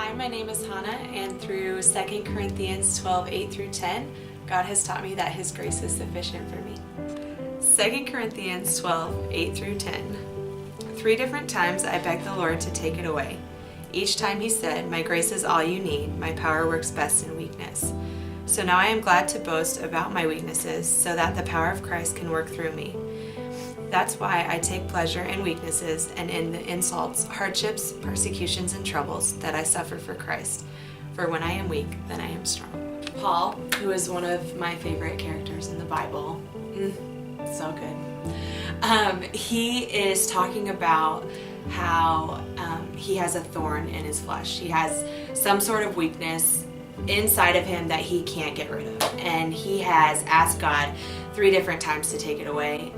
Hi, my name is Hannah, and through 2 Corinthians 12, 8 through 10, God has taught me that His grace is sufficient for me. 2 Corinthians 12, 8 through 10. 3 different times I begged the Lord to take it away. Each time He said, "My grace is all you need, my power works best in weakness." So now I am glad to boast about my weaknesses, so that the power of Christ can work through me. That's why I take pleasure in weaknesses and in the insults, hardships, persecutions, and troubles that I suffer for Christ. For when I am weak, then I am strong. Paul, who is one of my favorite characters in the Bible, so good. He is talking about how he has a thorn in his flesh. He has some sort of weakness inside of him that he can't get rid of. And he has asked God 3 different times to take it away.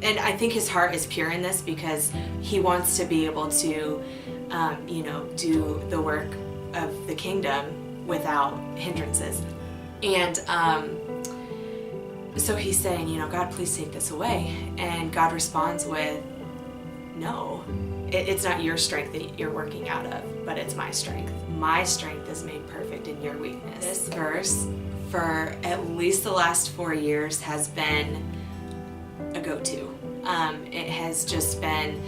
And I think his heart is pure in this because he wants to be able to, do the work of the kingdom without hindrances. And so he's saying, God, please take this away. And God responds with, no, it's not your strength that you're working out of, but it's my strength. My strength is made perfect in your weakness. This verse, for at least the last 4 years, has been a go-to. It has just been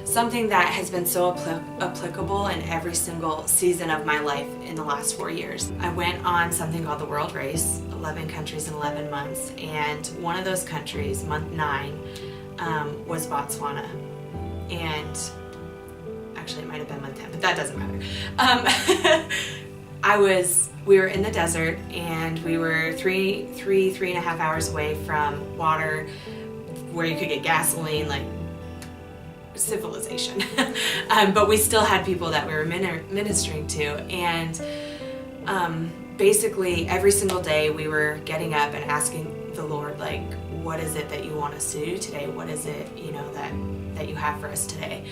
something that has been so applicable in every single season of my life in the last 4 years. I went on something called the World Race, 11 countries in 11 months, and one of those countries, month 9, was Botswana. And actually it might have been month 10, but that doesn't matter. We were in the desert, and we were three and a half hours away from water where you could get gasoline, like civilization. But we still had people that we were ministering to, and basically every single day we were getting up and asking the Lord, like, what is it that you want us to do today? What is it, that you have for us today?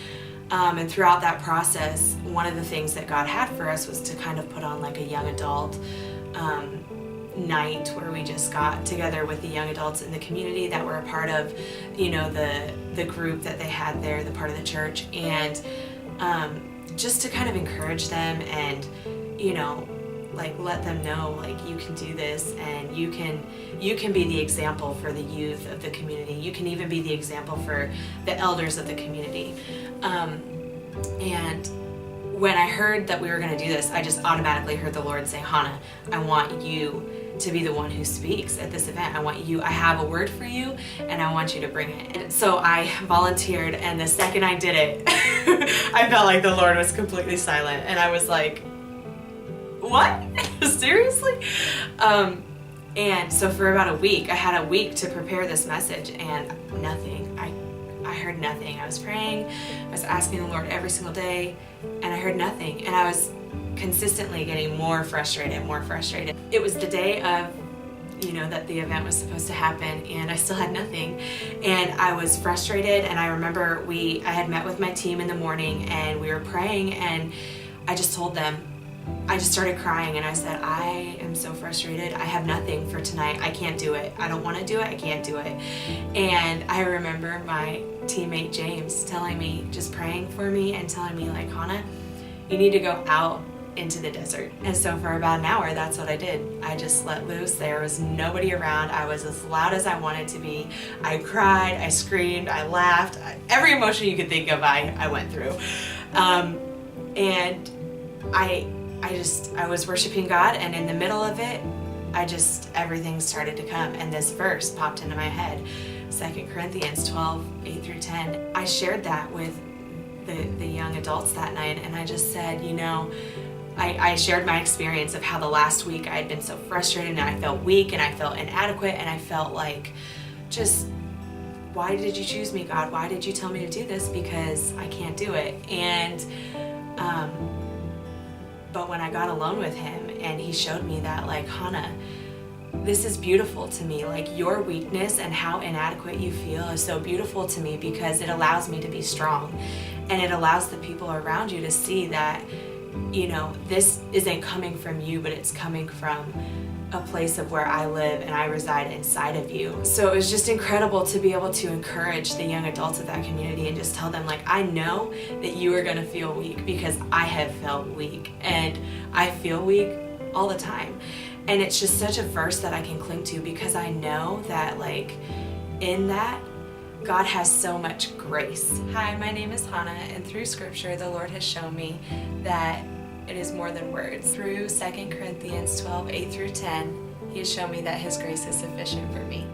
And throughout that process, one of the things that God had for us was to kind of put on like a young adult night where we just got together with the young adults in the community that were a part of, the group that they had there, the part of the church, and just to kind of encourage them and, let them know, like, you can do this, and you can be the example for the youth of the community. You can even be the example for the elders of the community. And when I heard that we were going to do this, I just automatically heard the Lord say, Hannah, I want you to be the one who speaks at this event. I have a word for you, and I want you to bring it. And so I volunteered, and the second I did it, I felt like the Lord was completely silent, and I was like, what? Seriously? And so for about a week, I had a week to prepare this message, and nothing. I heard nothing. I was praying, I was asking the Lord every single day, and I heard nothing. And I was consistently getting more frustrated. It was the day of, that the event was supposed to happen, and I still had nothing. And I was frustrated, and I remember I had met with my team in the morning, and we were praying, and I just told them, I just started crying, and I said, I am so frustrated. I have nothing for tonight. I can't do it. I don't want to do it. I can't do it. And I remember my teammate James telling me, just praying for me and telling me, like, Hannah, you need to go out into the desert. And so for about an hour, that's what I did. I just let loose. There was nobody around. I was as loud as I wanted to be. I cried, I screamed, I laughed. Every emotion you could think of, I went through. And I was worshiping God, and in the middle of it, everything started to come, and this verse popped into my head, 2 Corinthians 12, 8 through 10. I shared that with the young adults that night, and I just said, I shared my experience of how the last week I had been so frustrated, and I felt weak, and I felt inadequate, and I felt like, just, why did you choose me, God? Why did you tell me to do this? Because I can't do it. And but when I got alone with him, and he showed me that, like, Hannah, this is beautiful to me. Like, your weakness and how inadequate you feel is so beautiful to me because it allows me to be strong, and it allows the people around you to see that, this isn't coming from you, but it's coming from a place of where I live and I reside inside of you. So it was just incredible to be able to encourage the young adults of that community and just tell them, like, I know that you are going to feel weak because I have felt weak and I feel weak all the time. And it's just such a verse that I can cling to because I know that, like, in that, God has so much grace. Hi, my name is Hannah, and through scripture, the Lord has shown me that it is more than words. Through 2 Corinthians 12, 8 through 10, He has shown me that His grace is sufficient for me.